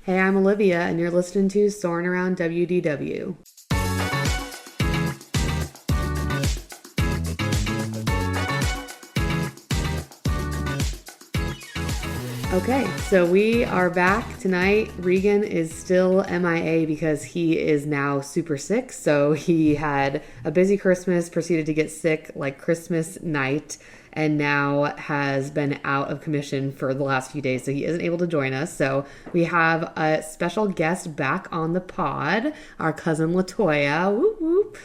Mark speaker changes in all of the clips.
Speaker 1: Hey, I'm Olivia, and you're listening to Soarin Around WDW. Okay, so we are back tonight. Regan is still MIA because he is now super sick. So he had a busy Christmas, proceeded to get sick like Christmas night, and now has been out of commission for the last few days. So he isn't able to join us. So we have a special guest back on the pod, our cousin Latoya. Whoop, whoop.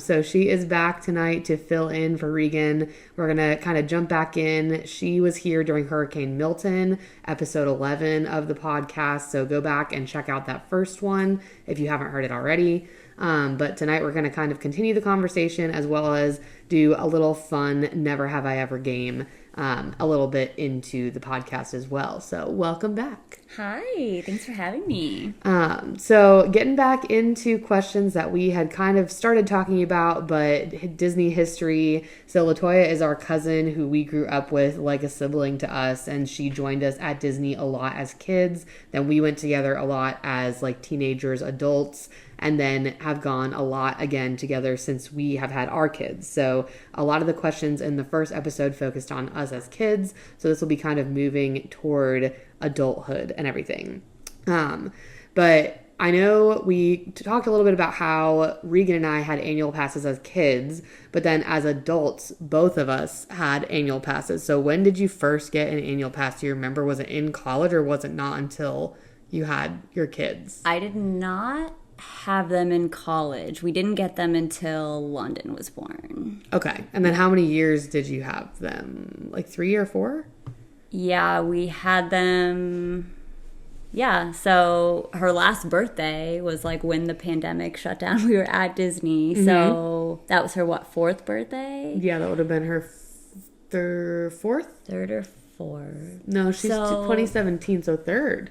Speaker 1: So she is back tonight to fill in for Regan. We're going to kind of jump back in. She was here during Hurricane Milton, episode 11 of the podcast. So go back and check out that first one if you haven't heard it already. But tonight we're going to kind of continue the conversation as well as do a little fun Never Have I Ever game a little bit into the podcast as well. So welcome back.
Speaker 2: Hi, thanks for having me.
Speaker 1: So getting back into questions that we had kind of started talking about, but Disney history. So Latoya is our cousin who we grew up with like a sibling to us, and she joined us at Disney a lot as kids. Then we went together a lot as like teenagers, adults, and then have gone a lot again together since we have had our kids. So a lot of the questions in the first episode focused on us as kids. So this will be kind of moving toward adulthood and everything. But I know we talked a little bit about how Regan and I had annual passes as kids, but then as adults, both of us had annual passes. So when did you first get an annual pass? Do you remember? Was it in college or was it not until you had your kids?
Speaker 2: I did not have them in college. We didn't get them until London was born.
Speaker 1: Okay. And then how many years did you have them? Like 3 or 4?
Speaker 2: Yeah, we had them. Yeah, so her last birthday was like when the pandemic shut down. We were at Disney. Mm-hmm. So that was her, what, 4th birthday?
Speaker 1: Yeah, that would have been her 4th?
Speaker 2: 3rd or 4th.
Speaker 1: No, she's 2017, so 3rd.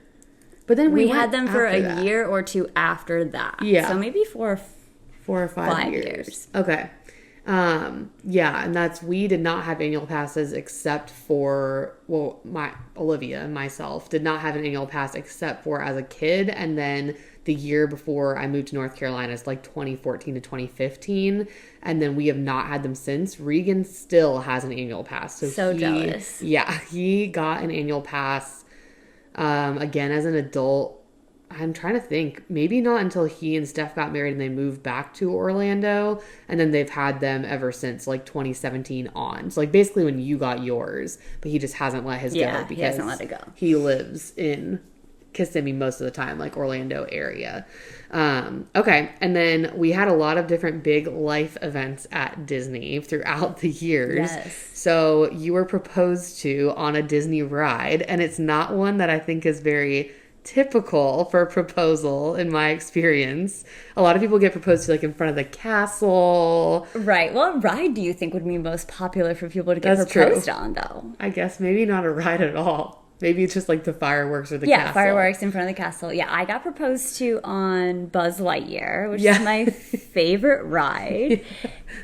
Speaker 1: But then we
Speaker 2: had them for a year or two after that.
Speaker 1: Yeah.
Speaker 2: So maybe 4
Speaker 1: or 5 years. Okay. Yeah, and we did not have annual passes except for, Olivia and myself did not have an annual pass except for as a kid. And then the year before I moved to North Carolina, it's like 2014 to 2015. And then we have not had them since. Regan still has an annual pass.
Speaker 2: So jealous.
Speaker 1: Yeah, he got an annual pass. Again, as an adult, I'm trying to think, maybe not until he and Steph got married and they moved back to Orlando, and then they've had them ever since like 2017 on. So like basically when you got yours, but he just hasn't let his go because
Speaker 2: he hasn't let it go.
Speaker 1: He lives in Kissimmee most of the time, like Orlando area. Okay. And then we had a lot of different big life events at Disney throughout the years.
Speaker 2: Yes.
Speaker 1: So you were proposed to on a Disney ride, and it's not one that I think is very typical for a proposal in my experience. A lot of people get proposed to like in front of the castle.
Speaker 2: Right. What ride do you think would be most popular for people to get proposed on, though?
Speaker 1: I guess maybe not a ride at all. Maybe it's just like the fireworks or the castle.
Speaker 2: Yeah, fireworks in front of the castle. Yeah, I got proposed to on Buzz Lightyear, which is my favorite ride.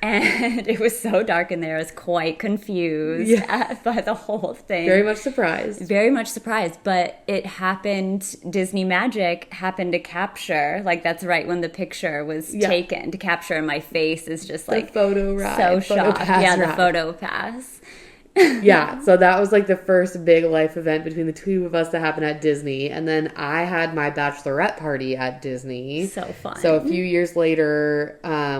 Speaker 2: And it was so dark in there. I was quite confused by the whole thing.
Speaker 1: Very much surprised.
Speaker 2: Very much surprised. But it happened, Disney Magic happened to capture, like that's right when the picture was taken, to capture, and my face is just like
Speaker 1: the photo ride.
Speaker 2: So shocked.
Speaker 1: Yeah,
Speaker 2: the photo pass.
Speaker 1: Yeah, so that was like the first big life event between the two of us that happened at Disney. And then I had my bachelorette party at Disney.
Speaker 2: So fun.
Speaker 1: So a few years later,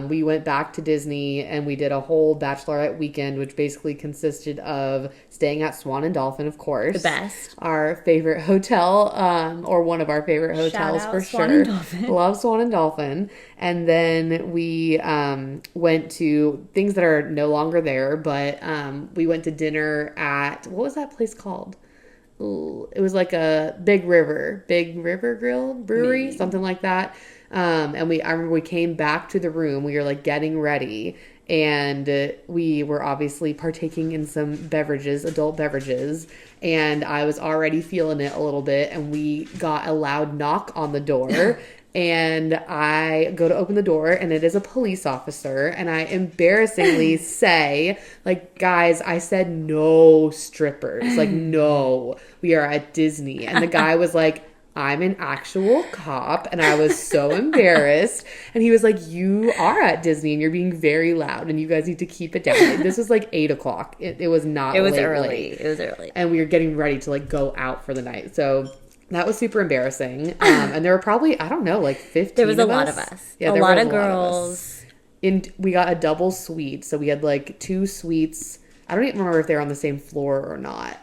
Speaker 1: we went back to Disney and we did a whole bachelorette weekend, which basically consisted of staying at Swan and Dolphin, of course.
Speaker 2: The best.
Speaker 1: Our favorite hotel, or one of our favorite hotels for
Speaker 2: Swan
Speaker 1: sure.
Speaker 2: And Dolphin.
Speaker 1: Love Swan and Dolphin. And then we went to things that are no longer there, but we went to dinner at, what was that place called? Ooh, it was like a Big River Grill Brewery, something like that. And I remember we came back to the room. We were like getting ready, and we were obviously partaking in some beverages, adult beverages, and I was already feeling it a little bit, and we got a loud knock on the door. And I go to open the door, and it is a police officer. And I embarrassingly say, like, guys, I said no strippers. Like, no, we are at Disney. And the guy was like, I'm an actual cop. And I was so embarrassed. And he was like, you are at Disney and you're being very loud and you guys need to keep it down. And this was like 8 o'clock. It was not
Speaker 2: It was
Speaker 1: late,
Speaker 2: early.
Speaker 1: late.
Speaker 2: It was early.
Speaker 1: And we were getting ready to like go out for the night. So that was super embarrassing. And there were probably, I don't know, like 15
Speaker 2: There was a
Speaker 1: of
Speaker 2: lot
Speaker 1: us.
Speaker 2: of us.
Speaker 1: Yeah,
Speaker 2: a lot of girls.
Speaker 1: We got a double suite. So we had like 2 suites. I don't even remember if they were on the same floor or not.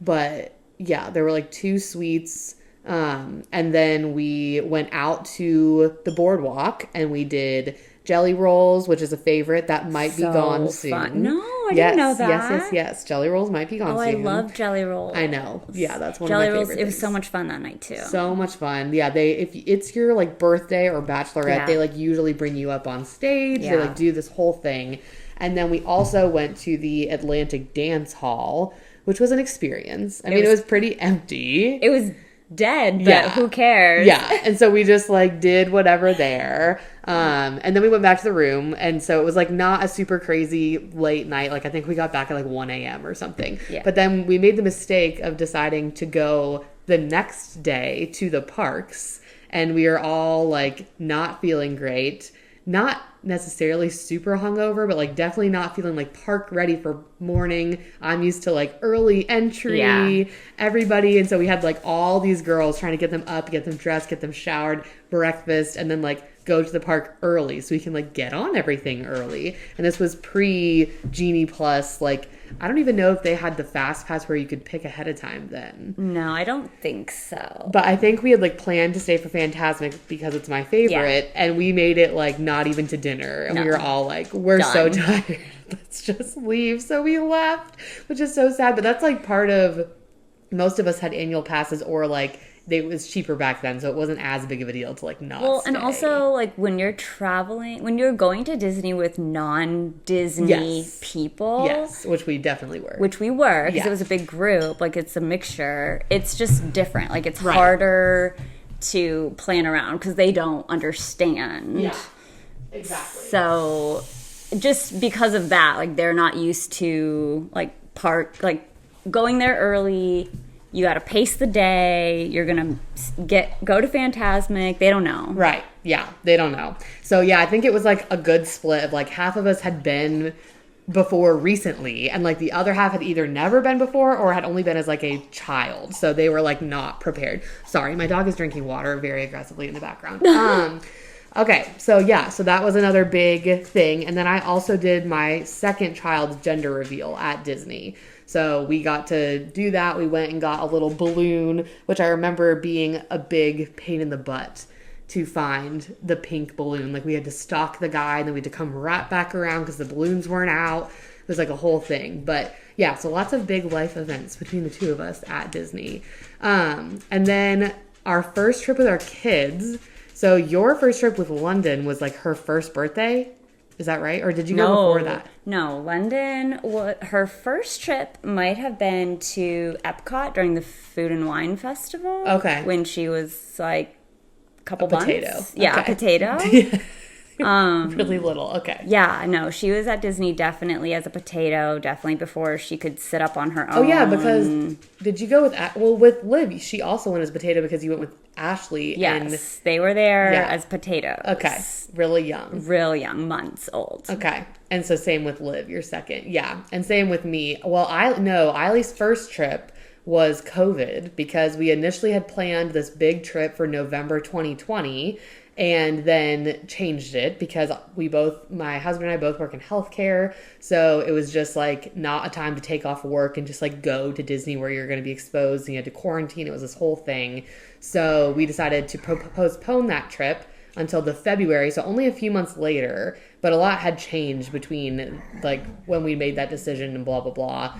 Speaker 1: But yeah, there were like 2 suites. And then we went out to the boardwalk and we did jelly rolls, which is a favorite that might be gone soon.
Speaker 2: Fun. No, I didn't know that.
Speaker 1: Yes. Jelly rolls might be gone soon.
Speaker 2: I love jelly rolls.
Speaker 1: I know. Yeah, that's one
Speaker 2: jelly
Speaker 1: of my
Speaker 2: rolls,
Speaker 1: favorite
Speaker 2: It was
Speaker 1: things.
Speaker 2: so much fun that night too.
Speaker 1: So much fun. Yeah, if it's your like birthday or bachelorette, they like usually bring you up on stage. They like do this whole thing. And then we also went to the Atlantic Dance Hall, which was an experience. I mean, it was pretty empty.
Speaker 2: It was dead, but who cares?
Speaker 1: Yeah. And so we just like did whatever there. And then we went back to the room. And so it was like not a super crazy late night. Like I think we got back at like 1 a.m. or something.
Speaker 2: Yeah.
Speaker 1: But then we made the mistake of deciding to go the next day to the parks. And we are all like not feeling great. Not necessarily super hungover, but like definitely not feeling like park ready for morning. I'm used to like early entry, everybody. And so we had like all these girls trying to get them up, get them dressed, get them showered, breakfast, and then like go to the park early so we can like get on everything early. And this was pre Genie Plus. Like, I don't even know if they had the fast pass where you could pick ahead of time then.
Speaker 2: No, I don't think so.
Speaker 1: But I think we had like planned to stay for Phantasmic because it's my favorite. And we made it like not even to dinner. And we were all like, we're so tired. Let's just leave. So we left, which is so sad. But that's like part of, most of us had annual passes or like, it was cheaper back then, so it wasn't as big of a deal to like not stay.
Speaker 2: And also like when you're traveling, when you're going to Disney with non-Disney people,
Speaker 1: which we definitely were,
Speaker 2: because it was a big group. Like it's a mixture. It's just different. Like it's harder to plan around because they don't understand.
Speaker 1: Yeah, exactly.
Speaker 2: So just because of that, like they're not used to like going there early. You got to pace the day. You're going to go to Phantasmic. They don't know.
Speaker 1: Right. Yeah. They don't know. So yeah, I think it was like a good split of like half of us had been before recently and like the other half had either never been before or had only been as like a child. So they were like not prepared. Sorry, my dog is drinking water very aggressively in the background. Okay. So yeah, so that was another big thing. And then I also did my second child's gender reveal at Disney. So we got to do that. We went and got a little balloon, which I remember being a big pain in the butt to find the pink balloon. Like we had to stalk the guy and then we had to come right back around because the balloons weren't out. It was like a whole thing. But yeah, so lots of big life events between the two of us at Disney. And then our first trip with our kids. So your first trip with London was like her first birthday. Is that right? Or did you go before that?
Speaker 2: No, London, her first trip might have been to Epcot during the Food and Wine Festival.
Speaker 1: Okay.
Speaker 2: When she was like a couple months.
Speaker 1: Potato.
Speaker 2: Yeah,
Speaker 1: okay.
Speaker 2: a potato.
Speaker 1: Really little. Okay.
Speaker 2: Yeah, no, she was at Disney definitely as a potato, definitely before she could sit up on her own.
Speaker 1: Oh, yeah, because did you go with Liv, she also went as potato because you went with Ashley.
Speaker 2: Yes, they were there as potatoes.
Speaker 1: Okay, really young.
Speaker 2: Real young, months old.
Speaker 1: Okay, and so same with Liv, your second. Yeah, and same with me. Well, Eileen's first trip was COVID because we initially had planned this big trip for November 2020 and then changed it because my husband and I both work in healthcare. So it was just like not a time to take off work and just like go to Disney where you're going to be exposed and you had to quarantine. It was this whole thing. So we decided to postpone that trip until the February. So only a few months later, but a lot had changed between like when we made that decision and blah, blah, blah,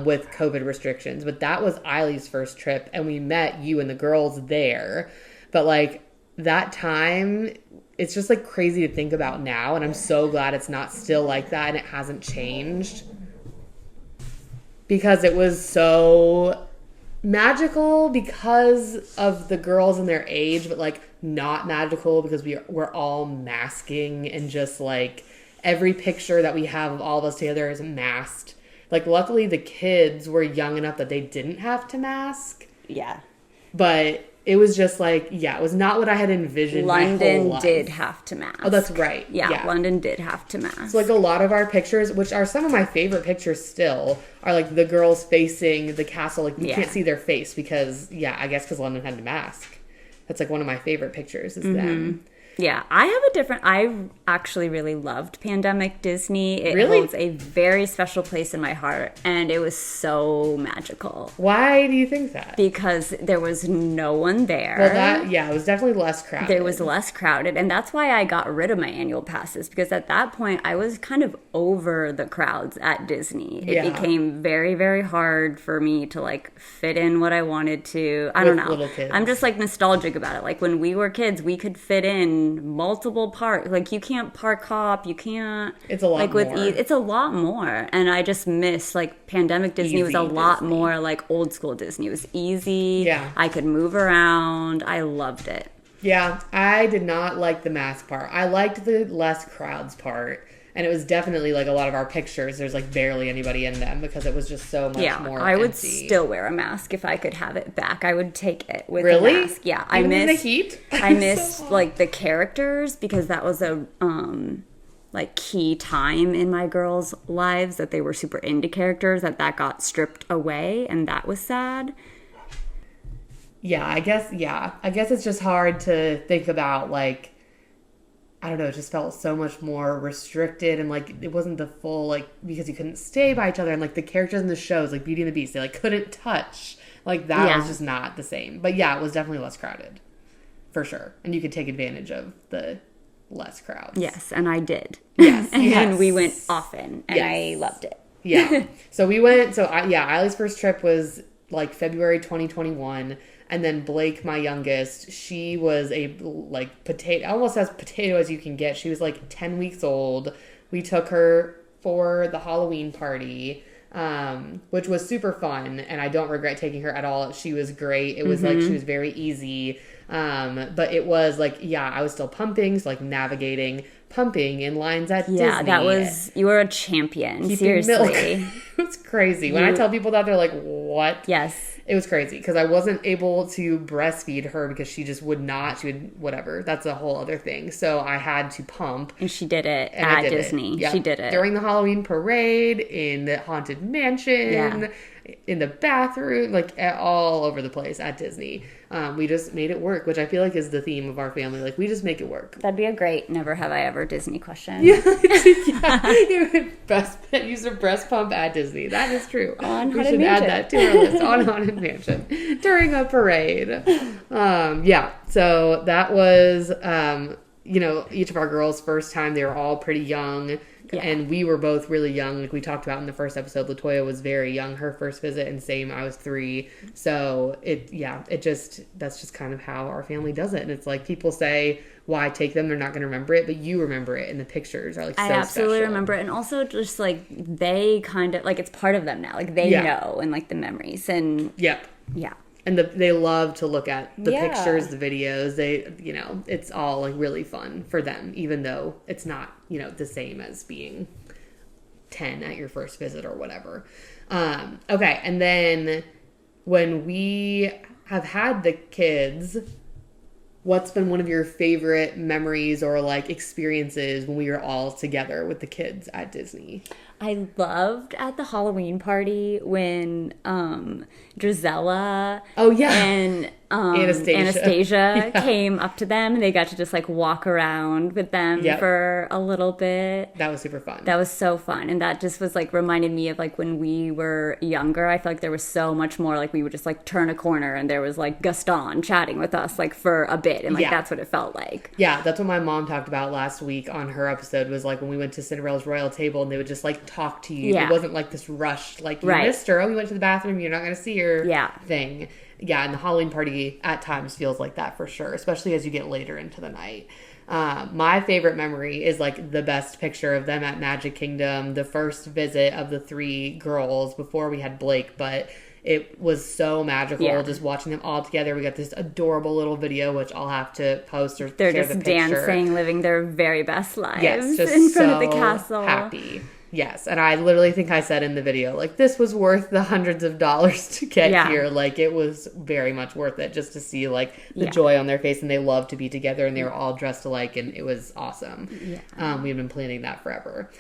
Speaker 1: with COVID restrictions. But that was Eileen's first trip and we met you and the girls there. But like, that time, it's just like crazy to think about now, and I'm so glad it's not still like that and it hasn't changed because it was so magical because of the girls and their age, but like not magical because we're all masking and just like every picture that we have of all of us together is masked. Like luckily the kids were young enough that they didn't have to mask.
Speaker 2: Yeah.
Speaker 1: But it was just like, yeah, it was not what I had envisioned.
Speaker 2: London did have to mask.
Speaker 1: Oh, that's right.
Speaker 2: Yeah, London did have to mask.
Speaker 1: So like a lot of our pictures, which are some of my favorite pictures still, are like the girls facing the castle. Like you can't see their face because, I guess because London had to mask. That's like one of my favorite pictures is them.
Speaker 2: Yeah, I actually really loved Pandemic Disney. It
Speaker 1: Really?
Speaker 2: holds a very special place in my heart, and it was so magical.
Speaker 1: Why do you think that?
Speaker 2: Because there was no one there.
Speaker 1: Well, it was definitely less crowded.
Speaker 2: There was less crowded, and that's why I got rid of my annual passes, because at that point, I was kind of over the crowds at Disney. It became very, very hard for me to, like, fit in what I wanted to. I don't know.
Speaker 1: Little kids.
Speaker 2: I'm just, like, nostalgic about it. Like, when we were kids, we could fit in multiple parks. Like, you can't park hop. You can't.
Speaker 1: It's a lot more.
Speaker 2: It's a lot more. And I just miss, like, Pandemic Disney was a lot more like old school Disney. It was easy.
Speaker 1: Yeah.
Speaker 2: I could move around. I loved it.
Speaker 1: Yeah, I did not like the mask part. I liked the less crowds part. And it was definitely like a lot of our pictures, there's like barely anybody in them because it was just so much more
Speaker 2: I would
Speaker 1: empty.
Speaker 2: still wear a mask if I could have it back. I would take it with
Speaker 1: Really?
Speaker 2: a mask. Yeah,
Speaker 1: Even in the heat?
Speaker 2: I missed like the characters because that was a like key time in my girls' lives that they were super into characters that got stripped away, and that was sad.
Speaker 1: I guess it's just hard to think about, like, I don't know, it just felt so much more restricted, and like it wasn't the full, like, because you couldn't stay by each other, and like the characters in the shows like Beauty and the Beast, they like couldn't touch, like that was just not the same. But it was definitely less crowded for sure, and you could take advantage of the less crowds.
Speaker 2: Yes, and I did.
Speaker 1: Yes,
Speaker 2: and we went often, and I loved it.
Speaker 1: So we went. So Eileen's first trip was like February 2021. And then Blake, my youngest, she was a, like, potato, almost as potato as you can get. She was, like, 10 weeks old. We took her for the Halloween party, which was super fun. And I don't regret taking her at all. She was great. It was, like, she was very easy. But it was, like, I was still pumping, so, like, pumping in lines at Disney.
Speaker 2: Yeah, that was, you were a champion, seriously.
Speaker 1: Milk. It was crazy. When I tell people that, they're like, what?
Speaker 2: Yes.
Speaker 1: It was crazy because I wasn't able to breastfeed her because she just would not. She would, whatever. That's a whole other thing. So I had to pump.
Speaker 2: And she did it at Disney. She did it.
Speaker 1: During the Halloween parade, in the Haunted Mansion, in the bathroom, like all over the place at Disney. We just made it work, which I feel like is the theme of our family. Like, we just make it work.
Speaker 2: That'd be a great never have I ever Disney question.
Speaker 1: Use a breast pump at Disney. That is true.
Speaker 2: On
Speaker 1: we
Speaker 2: Haunted
Speaker 1: should
Speaker 2: Mansion.
Speaker 1: add that to our list. On Haunted Mansion. During a parade. So that was, each of our girls' first time. They were all pretty young. Yeah. And we were both really young. Like we talked about in the first episode, Latoya was very young, her first visit, and same, I was 3. So that's just kind of how our family does it. And it's like, people say, why take them? They're not going to remember it, but you remember it, and the pictures are like so special. I absolutely
Speaker 2: remember it. And also just like, they kind of, like, it's part of them now. Like they know, and like the memories and yeah.
Speaker 1: And they love to look at the pictures, the videos. They, it's all like really fun for them, even though it's not, the same as being 10 at your first visit or whatever. Okay. And then when we have had the kids, what's been one of your favorite memories or like experiences when we were all together with the kids at Disney?
Speaker 2: I loved at the Halloween party when Drizella and Anastasia came up to them, and they got to just like walk around with them for a little bit.
Speaker 1: That was super fun.
Speaker 2: That was so fun. And that just was like reminded me of like when we were younger. I feel like there was so much more, like we would just like turn a corner and there was like Gaston chatting with us like for a bit, and like that's what it felt like.
Speaker 1: Yeah, that's what my mom talked about last week on her episode, was like when we went to Cinderella's royal table and they would just like talk to you. It wasn't like this rushed, like, you missed her, we went to the bathroom, you're not going to see her thing. Yeah, and the Halloween party at times feels like that for sure, especially as you get later into the night. My favorite memory is like the best picture of them at Magic Kingdom, the first visit of the 3 girls before we had Blake, but it was so magical just watching them all together. We got this adorable little video, which I'll have to post
Speaker 2: They're just dancing, living their very best lives
Speaker 1: just
Speaker 2: in front of the castle.
Speaker 1: Happy. Yes, and I literally think I said in the video, like, this was worth the hundreds of dollars to get here. Like, it was very much worth it just to see, like, the joy on their face, and they love to be together, and they were all dressed alike, and it was awesome. We've been planning that forever.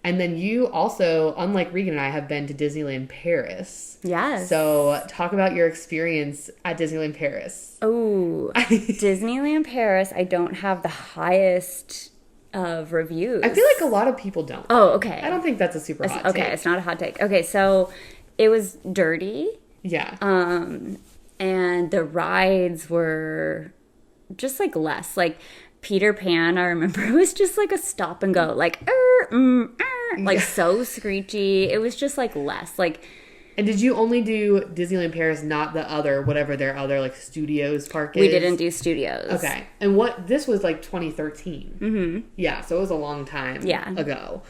Speaker 1: And then you also, unlike Regan and I, have been to Disneyland Paris.
Speaker 2: Yes.
Speaker 1: So talk about your experience at Disneyland Paris.
Speaker 2: Oh, Disneyland Paris, I don't have the highest of reviews.
Speaker 1: I feel like a lot of people don't.
Speaker 2: Oh, okay.
Speaker 1: I don't think that's a super hot take.
Speaker 2: Okay, it's not a hot take. Okay, so it was dirty.
Speaker 1: Yeah.
Speaker 2: And the rides were just like less. Like Peter Pan, I remember it was just like a stop and go, like like so screechy. It was just like less. Like,
Speaker 1: and did you only do Disneyland Paris, not the other, whatever their other, like, Studios park is?
Speaker 2: We didn't do Studios.
Speaker 1: Okay. And this was, like, 2013. Mm-hmm. Yeah, so it was a long time ago.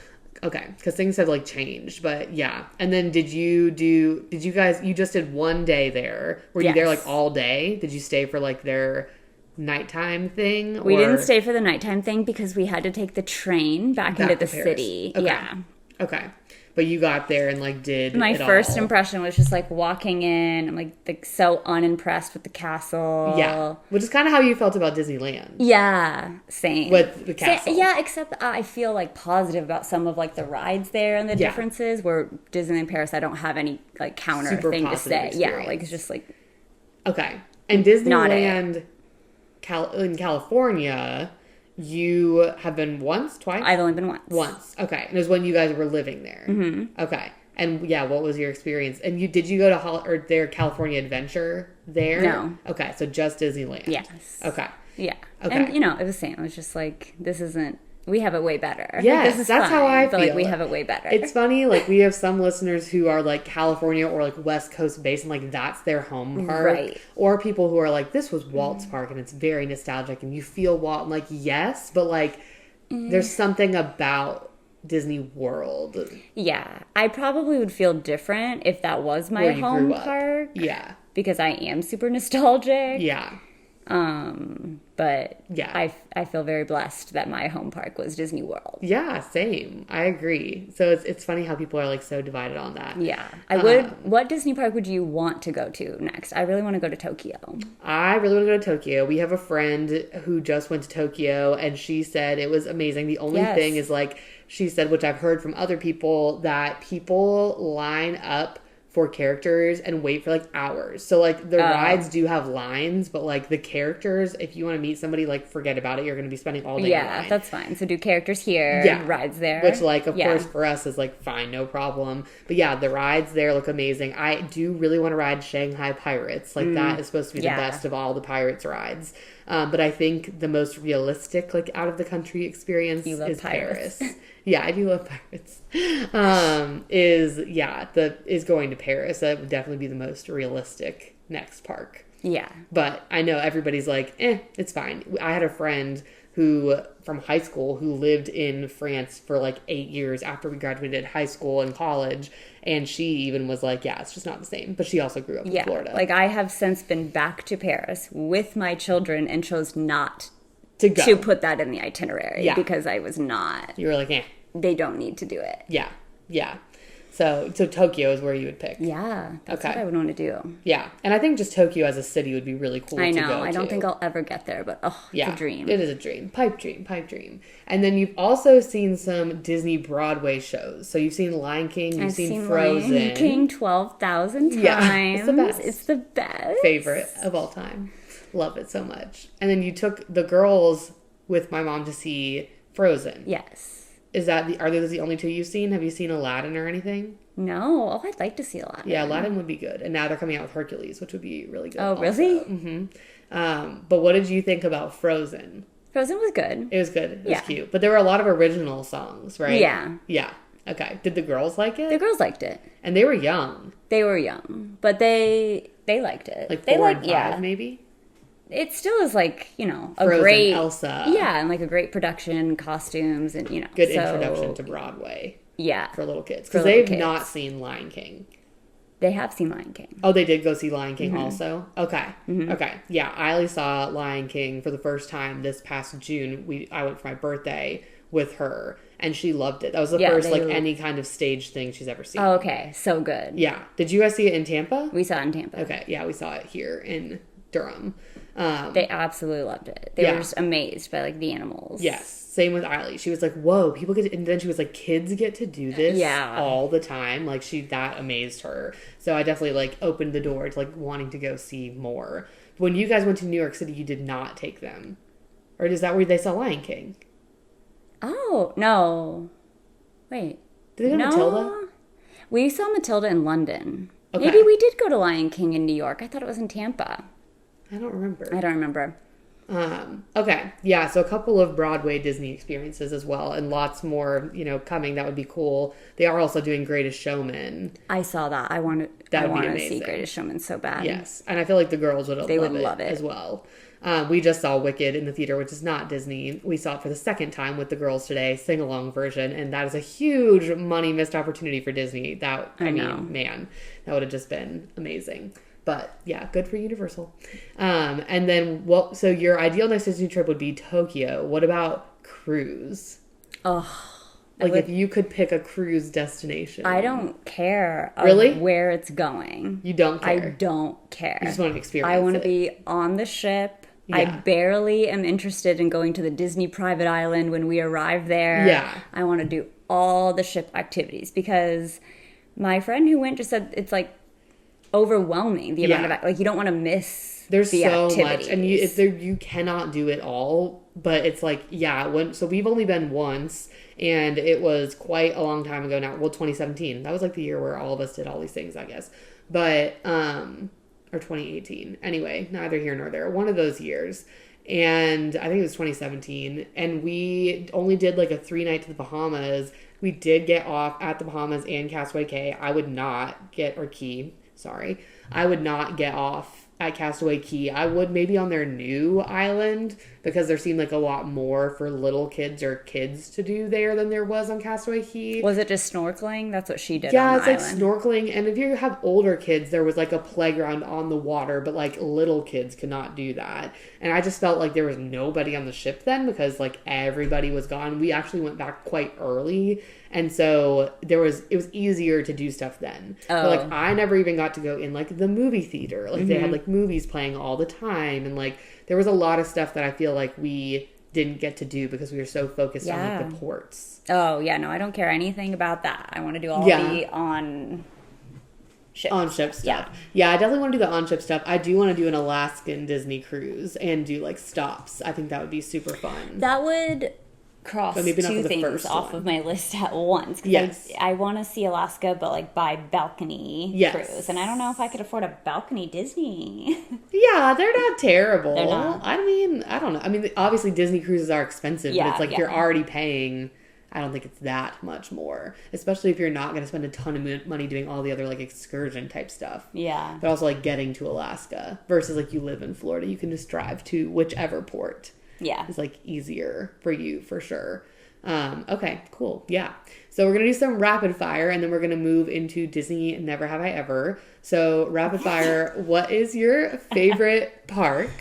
Speaker 1: Okay. Because things have, like, changed. But, yeah. And then you just did one day there. Were you there, like, all day? Did you stay for, like, their nighttime thing?
Speaker 2: We didn't stay for the nighttime thing because we had to take the train back into the city.
Speaker 1: Okay.
Speaker 2: Yeah.
Speaker 1: Okay. But you got there and, like, did
Speaker 2: my
Speaker 1: it
Speaker 2: first
Speaker 1: all.
Speaker 2: impression was just, like, walking in. I'm, like so unimpressed with the castle.
Speaker 1: Yeah. Which is kind of how you felt about Disneyland.
Speaker 2: Yeah. Same.
Speaker 1: With the castle.
Speaker 2: Yeah, except I feel, like, positive about some of, like, the rides there and the differences. Where Disneyland Paris, I don't have any, like, counter
Speaker 1: super
Speaker 2: thing to say.
Speaker 1: Experience.
Speaker 2: Yeah, like, it's just, like...
Speaker 1: Okay. And Disneyland in California... You have been once, twice?
Speaker 2: I've only been once.
Speaker 1: Once. Okay. And it was when you guys were living there. Mm-hmm. Okay. And yeah, what was your experience? And did you go to their California Adventure there?
Speaker 2: No.
Speaker 1: Okay. So just Disneyland.
Speaker 2: Yes.
Speaker 1: Okay.
Speaker 2: Yeah.
Speaker 1: Okay.
Speaker 2: And, it was the same. It was just like, this isn't... We have it way better.
Speaker 1: Yes,
Speaker 2: this is
Speaker 1: that's
Speaker 2: fine,
Speaker 1: how I feel.
Speaker 2: But, like, we have it way better.
Speaker 1: It's funny, like, we have some listeners who are, like, California or, like, West Coast based, and, like, that's their home park.
Speaker 2: Right.
Speaker 1: Or people who are like, this was Walt's Park, and it's very nostalgic, and you feel Walt. I'm like, yes, but, like, there's something about Disney World.
Speaker 2: Yeah. I probably would feel different if that was my home park.
Speaker 1: Yeah.
Speaker 2: Because I am super nostalgic.
Speaker 1: Yeah.
Speaker 2: But
Speaker 1: yeah,
Speaker 2: I feel very blessed that my home park was Disney World.
Speaker 1: Yeah, same. I agree. So it's funny how people are, like, so divided on that.
Speaker 2: Yeah. What Disney park would you want to go to next? I really want to go to Tokyo.
Speaker 1: I really want to go to Tokyo. We have a friend who just went to Tokyo, and she said it was amazing. The only thing is, like, she said, which I've heard from other people, that people line up for characters and wait for, like, hours. So, like, the rides do have lines, but, like, the characters, if you want to meet somebody, like, forget about it. You're going to be spending all day in line.
Speaker 2: That's fine. So do characters here, rides there.
Speaker 1: Which, like, of course, for us is, like, fine, no problem. But, yeah, the rides there look amazing. I do really want to ride Shanghai Pirates. Like, that is supposed to be the best of all the Pirates rides. But I think the most realistic, like, out-of-the-country experience is Paris. Yeah, I do love pirates. Is going to Paris. That would definitely be the most realistic next park.
Speaker 2: Yeah.
Speaker 1: But I know everybody's like, it's fine. I had a friend from high school who lived in France for like 8 years after we graduated high school and college. And she even was like, yeah, it's just not the same. But she also grew up in Florida.
Speaker 2: Like, I have since been back to Paris with my children and chose not
Speaker 1: to
Speaker 2: put that in the itinerary because I was not.
Speaker 1: You were like,
Speaker 2: they don't need to do it.
Speaker 1: Yeah. So Tokyo is where you would pick.
Speaker 2: Yeah. That's what I would want to do.
Speaker 1: Yeah. And I think just Tokyo as a city would be really cool to go to.
Speaker 2: I know. I don't think I'll ever get there, but it's a dream.
Speaker 1: It is a dream. Pipe dream. And then you've also seen some Disney Broadway shows. So you've seen Lion King, you've seen Frozen.
Speaker 2: Lion King 12,000 times.
Speaker 1: Yeah, it's the best.
Speaker 2: It's the best.
Speaker 1: Favorite of all time. Love it so much. And then you took the girls with my mom to see Frozen.
Speaker 2: Yes.
Speaker 1: Are those the only two you've seen? Have you seen Aladdin or anything?
Speaker 2: No. Oh, I'd like to see Aladdin.
Speaker 1: Yeah, Aladdin would be good. And now they're coming out with Hercules, which would be really good.
Speaker 2: Oh, really?
Speaker 1: Mm-hmm. But what did you think about Frozen?
Speaker 2: Frozen was good.
Speaker 1: It was good. It was cute. But there were a lot of original songs, right?
Speaker 2: Yeah.
Speaker 1: Yeah. Okay. Did the girls like it?
Speaker 2: The girls liked it.
Speaker 1: And they were young.
Speaker 2: But they liked it.
Speaker 1: Like 4 and 5, maybe?
Speaker 2: It still is like, a
Speaker 1: Frozen,
Speaker 2: great
Speaker 1: Elsa.
Speaker 2: Yeah, and like a great production, costumes, and
Speaker 1: good introduction to Broadway.
Speaker 2: Yeah,
Speaker 1: for little kids because they've not seen Lion King.
Speaker 2: They have seen Lion King.
Speaker 1: Oh, they did go see Lion King also. Okay, okay, yeah. Eiley saw Lion King for the first time this past June. I went for my birthday with her, and she loved it. That was the first like any kind of stage thing she's ever seen.
Speaker 2: Oh, okay, so good.
Speaker 1: Yeah. Did you guys see it in Tampa?
Speaker 2: We saw it in Tampa.
Speaker 1: Okay, yeah, we saw it here in Durham.
Speaker 2: They absolutely loved it. They were just amazed by like the animals.
Speaker 1: Yes. Same with Eiley. She was like, whoa, people get to, and then she was like, kids get to do this all the time. Like that amazed her. So I definitely like opened the door to like wanting to go see more. When you guys went to New York City, you did not take them. Or is that where they saw Lion King?
Speaker 2: Oh, no. Wait.
Speaker 1: Did they go to Matilda?
Speaker 2: We saw Matilda in London.
Speaker 1: Okay.
Speaker 2: Maybe we did go to Lion King in New York. I thought it was in Tampa.
Speaker 1: I don't remember.
Speaker 2: Okay.
Speaker 1: Yeah, so a couple of Broadway Disney experiences as well, and lots more, coming. That would be cool. They are also doing Greatest Showman.
Speaker 2: I saw that. I want to see Greatest Showman so bad.
Speaker 1: Yes, and I feel like the girls would love it as well. We just saw Wicked in the theater, which is not Disney. We saw it for the second time with the girls today, sing-along version, and that is a huge money missed opportunity for Disney. I mean, man, that would have just been amazing. But yeah, good for Universal. And then so your ideal next Disney trip would be Tokyo. What about cruise?
Speaker 2: Oh,
Speaker 1: if you could pick a cruise destination.
Speaker 2: I don't care where it's going.
Speaker 1: You don't care?
Speaker 2: I don't care.
Speaker 1: You just want to experience it.
Speaker 2: I want to be on the ship. Yeah. I barely am interested in going to the Disney private island when we arrive there.
Speaker 1: Yeah.
Speaker 2: I want to do all the ship activities because my friend who went just said it's like overwhelming the amount of you don't want to miss
Speaker 1: there's
Speaker 2: the
Speaker 1: so
Speaker 2: activities.
Speaker 1: Much and you cannot do it all, but it's like so we've only been once, and it was quite a long time ago now. 2017, that was like the year where all of us did all these things, I guess, but or 2018, anyway, neither here nor there, one of those years. And I think it was 2017, and we only did like a 3-night to the Bahamas. We did get off at the Bahamas and Castaway Cay. I would not get off at Castaway Cay. I would maybe on their new island, because there seemed like a lot more for little kids or kids to do there than there was on Castaway Cay.
Speaker 2: Was it just snorkeling? That's what she did on the
Speaker 1: island. Yeah, it's like snorkeling. And if you have older kids, there was like a playground on the water, but like little kids could not do that. And I just felt like there was nobody on the ship then because like everybody was gone. We actually went back quite early. And so it was easier to do stuff then. Oh. But like I never even got to go in like the movie theater. Like they had like movies playing all the time, and like there was a lot of stuff that I feel like we didn't get to do because we were so focused on like the ports.
Speaker 2: Oh yeah, no, I don't care anything about that. I want to do all the on ship stuff.
Speaker 1: Yeah, I definitely want to do the on ship stuff. I do want to do an Alaskan Disney cruise and do like stops. I think that would be super fun.
Speaker 2: That would cross two things off of my list at once. Yes. I want to see Alaska, but like by balcony cruise. And I don't know if I could afford a balcony Disney.
Speaker 1: Yeah, they're not terrible.
Speaker 2: They're not.
Speaker 1: I mean, I don't know. I mean, obviously Disney cruises are expensive, but it's like you're already paying. I don't think it's that much more, especially if you're not going to spend a ton of money doing all the other like excursion type stuff.
Speaker 2: Yeah.
Speaker 1: But also like getting to Alaska versus like you live in Florida, you can just drive to whichever port.
Speaker 2: Yeah.
Speaker 1: It's like easier for you for sure. Okay, cool. Yeah. So we're going to do some rapid fire, and then we're going to move into Disney Never Have I Ever. So rapid fire, what is your favorite park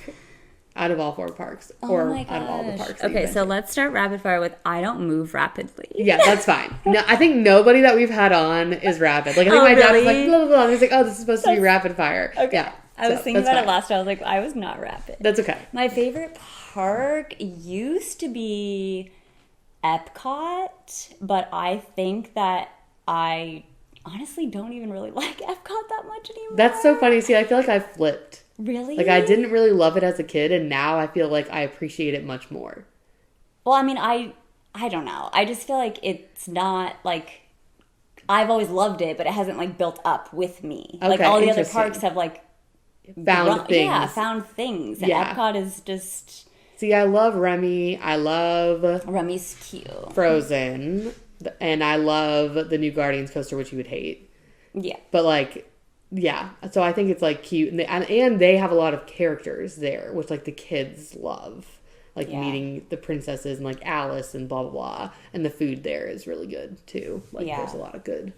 Speaker 1: out of all 4 parks? Or out of all the parks?
Speaker 2: Okay, so let's start rapid fire with I don't move rapidly.
Speaker 1: Yeah, that's fine. No, I think nobody that we've had on is rapid. Like I think my dad was like, blah, blah, blah. And he's like, oh, this is supposed to be rapid fire.
Speaker 2: Okay.
Speaker 1: Yeah.
Speaker 2: I was thinking about it last time. I was like, I was not rapid.
Speaker 1: That's okay.
Speaker 2: My favorite park used to be Epcot, but I think that I honestly don't even really like Epcot that much anymore.
Speaker 1: That's so funny. See, I feel like I flipped.
Speaker 2: Really?
Speaker 1: Like I didn't really love it as a kid, and now I feel like I appreciate it much more.
Speaker 2: Well, I mean, I don't know. I just feel like it's not like I've always loved it, but it hasn't like built up with me. Okay, like all the other parks have like
Speaker 1: found things.
Speaker 2: Yeah, found things. And Epcot is just...
Speaker 1: See, I love Remy.
Speaker 2: Remy's cute.
Speaker 1: Frozen. And I love the new Guardians coaster, which you would hate.
Speaker 2: Yeah.
Speaker 1: But like, yeah. So I think it's like cute. And they have a lot of characters there, which like the kids love. Like meeting the princesses and like Alice and blah, blah, blah. And the food there is really good too. Like there's a lot of good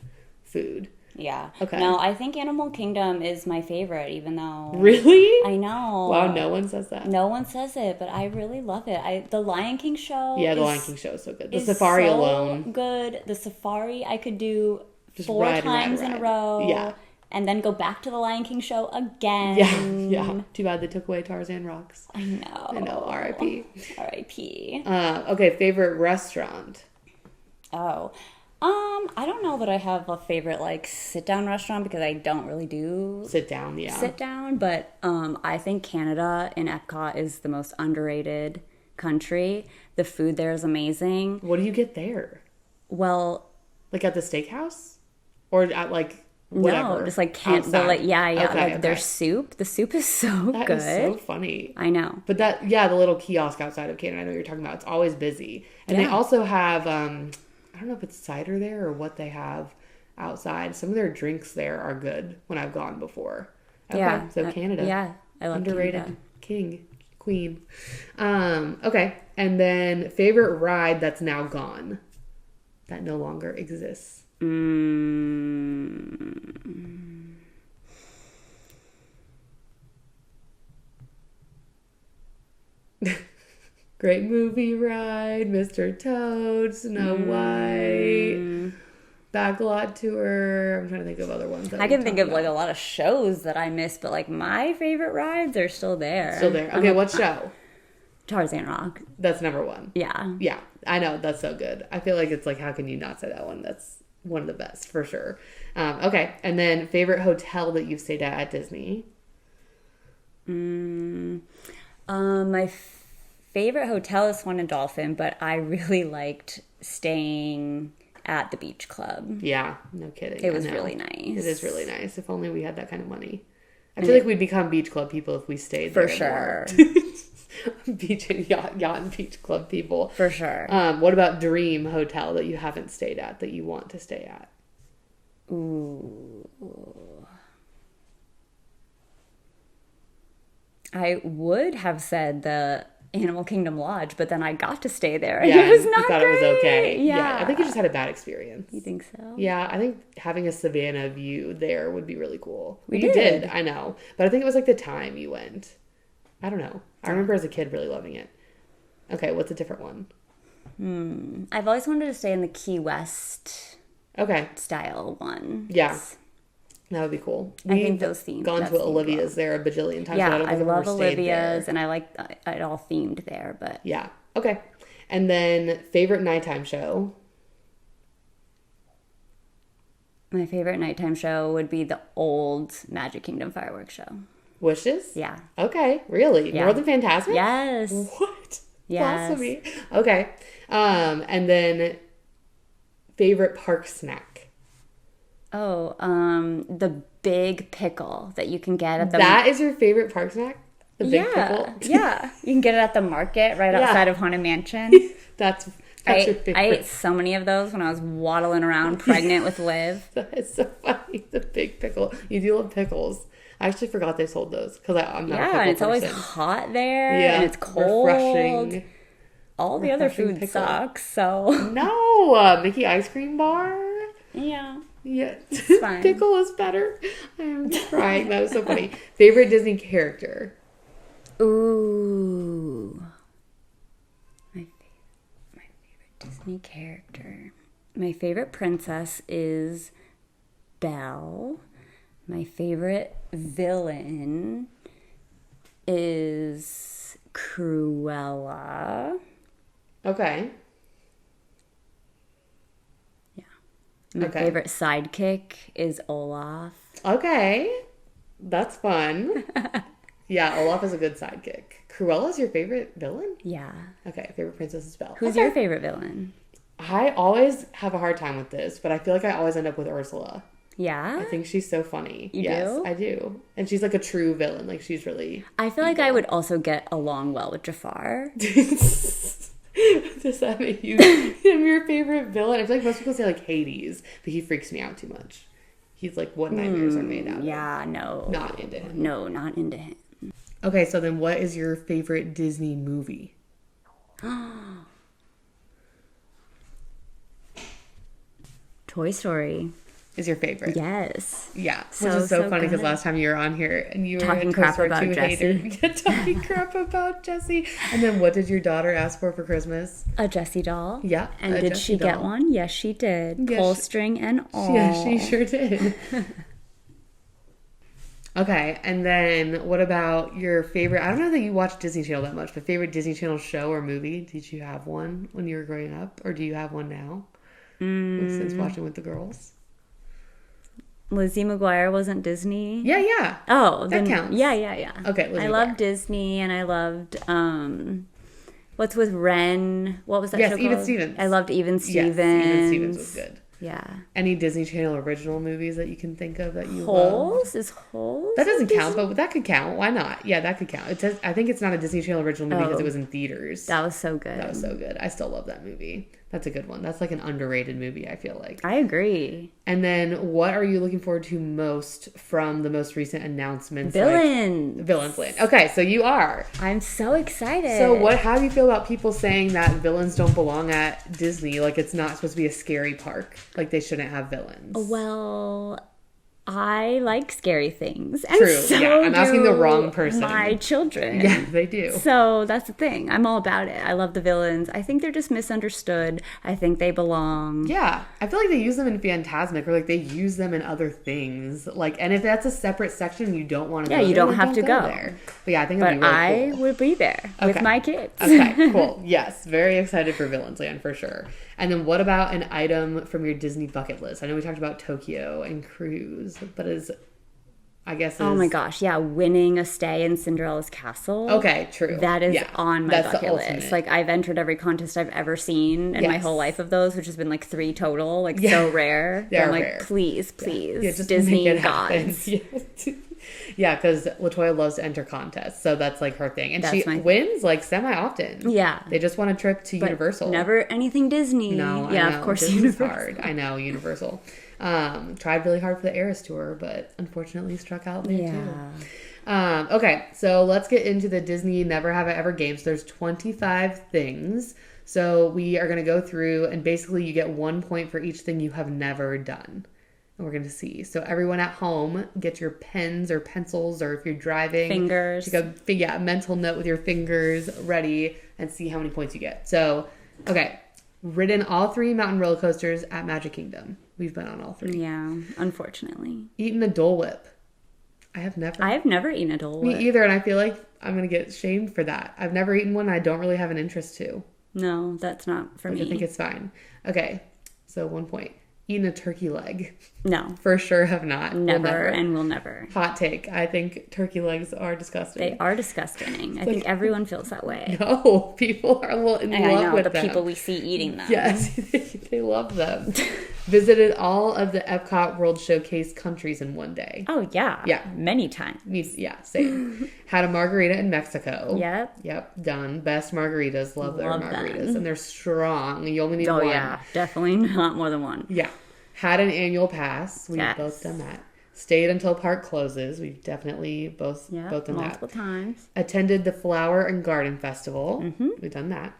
Speaker 1: food.
Speaker 2: Yeah.
Speaker 1: Okay.
Speaker 2: No, I think Animal Kingdom is my favorite, even though...
Speaker 1: Really?
Speaker 2: I know.
Speaker 1: Wow, no one says that.
Speaker 2: No one says it, but I really love it. The Lion King show
Speaker 1: Yeah, the Lion King show is so good. The Safari
Speaker 2: so
Speaker 1: alone.
Speaker 2: good. The Safari I could do
Speaker 1: Just
Speaker 2: 4
Speaker 1: ride,
Speaker 2: times
Speaker 1: ride,
Speaker 2: in
Speaker 1: ride.
Speaker 2: a row.
Speaker 1: Yeah.
Speaker 2: And then go back to the Lion King show again.
Speaker 1: Yeah. Too bad they took away Tarzan Rocks.
Speaker 2: I know.
Speaker 1: R.I.P.
Speaker 2: R.I.P.
Speaker 1: Okay, favorite restaurant.
Speaker 2: Oh. I don't know that I have a favorite like sit down restaurant because I don't really do
Speaker 1: Sit down, yeah.
Speaker 2: sit down, but I think Canada in Epcot is the most underrated country. The food there is amazing.
Speaker 1: What do you get there?
Speaker 2: Well,
Speaker 1: like at the steakhouse? Or at like whatever?
Speaker 2: No, just like
Speaker 1: Okay,
Speaker 2: like their soup. The soup is so
Speaker 1: that
Speaker 2: good.
Speaker 1: is so funny.
Speaker 2: I know.
Speaker 1: But the little kiosk outside of Canada I know what you're talking about. It's always busy. And they also have I don't know if it's cider there or what they have outside. Some of their drinks there are good when I've gone before. Okay,
Speaker 2: Yeah.
Speaker 1: so Canada.
Speaker 2: Yeah, I love
Speaker 1: underrated
Speaker 2: Canada.
Speaker 1: queen. Okay, and then favorite ride that's now gone, that no longer exists. Great Movie Ride, Mr. Toad, Snow White, Backlot Tour. I'm trying to think of other ones.
Speaker 2: I can think of like a lot of shows that I missed, but like my favorite rides are still there.
Speaker 1: Still there. Okay, what show?
Speaker 2: Tarzan Rock.
Speaker 1: That's number one.
Speaker 2: Yeah.
Speaker 1: Yeah, I know. That's so good. I feel like it's like, how can you not say that one? That's one of the best for sure. Okay, and then favorite hotel that you've stayed at Disney?
Speaker 2: My favorite hotel is Swan and Dolphin, but I really liked staying at the beach club.
Speaker 1: Yeah, no kidding.
Speaker 2: It was really nice.
Speaker 1: It is really nice. If only we had that kind of money. I feel like we'd become beach club people if we stayed there.
Speaker 2: For sure.
Speaker 1: Beach and yacht and beach club people.
Speaker 2: For sure.
Speaker 1: What about dream hotel that you haven't stayed at that you want to stay at?
Speaker 2: Ooh. I would have said the Animal Kingdom Lodge, but then I got to stay there and it was not
Speaker 1: you thought
Speaker 2: great.
Speaker 1: It was okay.
Speaker 2: Yeah.
Speaker 1: I think you just had a bad experience.
Speaker 2: You think so?
Speaker 1: Yeah, I think having a Savannah view there would be really cool.
Speaker 2: You did.
Speaker 1: I know. But I think it was like the time you went. I don't know. I remember as a kid really loving it. Okay, what's a different one?
Speaker 2: I've always wanted to stay in the Key West style one.
Speaker 1: Yeah. That would be cool.
Speaker 2: I think those themes.
Speaker 1: Gone to Olivia's there a bajillion times.
Speaker 2: Yeah,
Speaker 1: but
Speaker 2: I love Olivia's,
Speaker 1: there.
Speaker 2: and I like it all themed there. But
Speaker 1: yeah, okay. And then favorite nighttime show.
Speaker 2: My favorite nighttime show would be the old Magic Kingdom fireworks show.
Speaker 1: Wishes?
Speaker 2: Yeah.
Speaker 1: Okay, really? Yeah. More than Fantasmic?
Speaker 2: Yes.
Speaker 1: What?
Speaker 2: Yes.
Speaker 1: Blasphemy. Okay. And then favorite park snack.
Speaker 2: Oh, the big pickle that you can get at the...
Speaker 1: That is your favorite park snack? The big pickle?
Speaker 2: Yeah. You can get it at the market right outside of Haunted Mansion.
Speaker 1: That's your favorite.
Speaker 2: I ate so many of those when I was waddling around pregnant with Liv.
Speaker 1: That is so funny. The big pickle. You do love pickles. I actually forgot they sold those because I'm not a pickle
Speaker 2: and it's
Speaker 1: person.
Speaker 2: always hot there and it's cold.
Speaker 1: Refreshing.
Speaker 2: All the other food pickle. Sucks, so...
Speaker 1: No! Mickey Ice Cream Bar?
Speaker 2: Yeah.
Speaker 1: Yeah.
Speaker 2: It's fine.
Speaker 1: Pickle is better. I am crying. That is so funny. Favorite Disney character?
Speaker 2: Ooh. My favorite Disney character. My favorite princess is Belle. My favorite villain is Cruella.
Speaker 1: Okay.
Speaker 2: Yeah. My favorite sidekick is Olaf.
Speaker 1: Okay. That's fun. Yeah, Olaf is a good sidekick. Cruella's your favorite villain?
Speaker 2: Yeah.
Speaker 1: Okay, favorite princess is Belle.
Speaker 2: Who's your favorite villain?
Speaker 1: I always have a hard time with this, but I feel like I always end up with Ursula.
Speaker 2: Yeah?
Speaker 1: I think she's so funny.
Speaker 2: You
Speaker 1: yes,
Speaker 2: do?
Speaker 1: I do. And she's like a true villain. Like, she's really...
Speaker 2: I feel like I would also get along well with Jafar.
Speaker 1: Does that make you him your favorite villain? I feel like most people say like Hades, but he freaks me out too much. He's like what nightmares are made out of.
Speaker 2: Yeah, no.
Speaker 1: Not into him.
Speaker 2: No, not into him.
Speaker 1: Okay, so then what is your favorite Disney movie?
Speaker 2: Toy Story. Yes.
Speaker 1: your favorite.
Speaker 2: Yes.
Speaker 1: Yeah, which is so funny because last time you were on here and you were
Speaker 2: talking crap about Jessie.
Speaker 1: Talking crap about Jessie. And then what did your daughter ask for Christmas?
Speaker 2: A Jessie doll.
Speaker 1: Yeah.
Speaker 2: And did she get one? Yes, she did.
Speaker 1: Yes,
Speaker 2: Pull string and all.
Speaker 1: Yeah, she sure did. Okay, and then what about your favorite? I don't know that you watch Disney Channel that much, but favorite Disney Channel show or movie? Did you have one when you were growing up, or do you have one now? Since watching with the girls.
Speaker 2: Lizzie McGuire wasn't Disney?
Speaker 1: Yeah.
Speaker 2: Oh,
Speaker 1: that counts.
Speaker 2: Yeah.
Speaker 1: Okay,
Speaker 2: I loved Disney, and I loved, what's with Ren? What was that show called?
Speaker 1: Even Stevens.
Speaker 2: I loved Even Stevens.
Speaker 1: Yes, Even Stevens was good.
Speaker 2: Yeah.
Speaker 1: Any Disney Channel original movies that you can think of that you
Speaker 2: Holes?
Speaker 1: love?
Speaker 2: Is Holes?
Speaker 1: That doesn't count, but that could count. Why not? Yeah, that could count. It says, I think it's not a Disney Channel original movie because it was in theaters.
Speaker 2: That was so good.
Speaker 1: I still love that movie. That's a good one. That's like an underrated movie, I feel like.
Speaker 2: I agree.
Speaker 1: And then what are you looking forward to most from the most recent announcements?
Speaker 2: Villains.
Speaker 1: Villains Land. Okay, so you are.
Speaker 2: I'm so excited.
Speaker 1: So how do you feel about people saying that villains don't belong at Disney? Like it's not supposed to be a scary park. Like they shouldn't have villains.
Speaker 2: Well, I like scary things. And
Speaker 1: True.
Speaker 2: So
Speaker 1: yeah, I'm asking the wrong person.
Speaker 2: My children.
Speaker 1: Yeah, they do.
Speaker 2: So that's the thing. I'm all about it. I love the villains. I think they're just misunderstood. I think they belong.
Speaker 1: Yeah. I feel like they use them in Fantasmic or like they use them in other things. Like, and if that's a separate section you don't want to go
Speaker 2: there, you don't have to go
Speaker 1: there. But yeah, I think it'd be really cool.
Speaker 2: would be there with my kids.
Speaker 1: Okay, cool. Yes. Very excited for Villains Land for sure. And then what about an item from your Disney bucket list? I know we talked about Tokyo and cruise, but oh
Speaker 2: my gosh, yeah, winning a stay in Cinderella's castle.
Speaker 1: Okay, true.
Speaker 2: That is on my bucket list. Like I've entered every contest I've ever seen in my whole life of those, which has been like 3 total, like so rare.
Speaker 1: They're
Speaker 2: I'm like,
Speaker 1: rare.
Speaker 2: Please,
Speaker 1: just
Speaker 2: Disney gods.
Speaker 1: Yeah, because Latoya loves to enter contests, so that's like her thing, and she wins like semi-often.
Speaker 2: Yeah,
Speaker 1: they just want a trip to Universal.
Speaker 2: Never anything Disney.
Speaker 1: No,
Speaker 2: yeah,
Speaker 1: I know.
Speaker 2: Of course,
Speaker 1: Disney's
Speaker 2: Universal.
Speaker 1: hard. I know Universal. Tried really hard for the Eras tour, but unfortunately struck out there too. Okay, so let's get into the Disney Never Have I Ever games. There's 25 things, so we are going to go through, and basically you get 1 point for each thing you have never done. And we're going to see. So everyone at home, get your pens or pencils, or if you're driving,
Speaker 2: fingers.
Speaker 1: Take a mental note with your fingers ready and see how many points you get. So, okay. Ridden all 3 mountain roller coasters at Magic Kingdom. We've been on all 3.
Speaker 2: Yeah, unfortunately.
Speaker 1: Eaten a Dole Whip. I have
Speaker 2: never eaten a Dole Whip.
Speaker 1: Me either, and I feel like I'm going to get shamed for that. I've never eaten one. I don't really have an interest to.
Speaker 2: No, that's not for me.
Speaker 1: I think it's fine. Okay, so 1 point. Eaten a turkey leg.
Speaker 2: No.
Speaker 1: For sure have not.
Speaker 2: Never and will never.
Speaker 1: Hot take. I think turkey legs are disgusting.
Speaker 2: They are disgusting. I think everyone feels that way.
Speaker 1: No, people are in love with them.
Speaker 2: The people we see eating them.
Speaker 1: Yes, they love them. Visited all of the Epcot World Showcase countries in one day.
Speaker 2: Oh, yeah.
Speaker 1: Yeah.
Speaker 2: Many times.
Speaker 1: Yeah, same. Had a margarita in Mexico.
Speaker 2: Yep.
Speaker 1: Done. Best margaritas. Love their margaritas. Them. And they're strong. You only need one.
Speaker 2: Oh, yeah. Definitely not more than one.
Speaker 1: Yeah. Had an annual pass. We've both done that. Stayed until park closes. We've definitely both done that.
Speaker 2: Multiple times.
Speaker 1: Attended the Flower and Garden Festival. Mm-hmm. We've done that.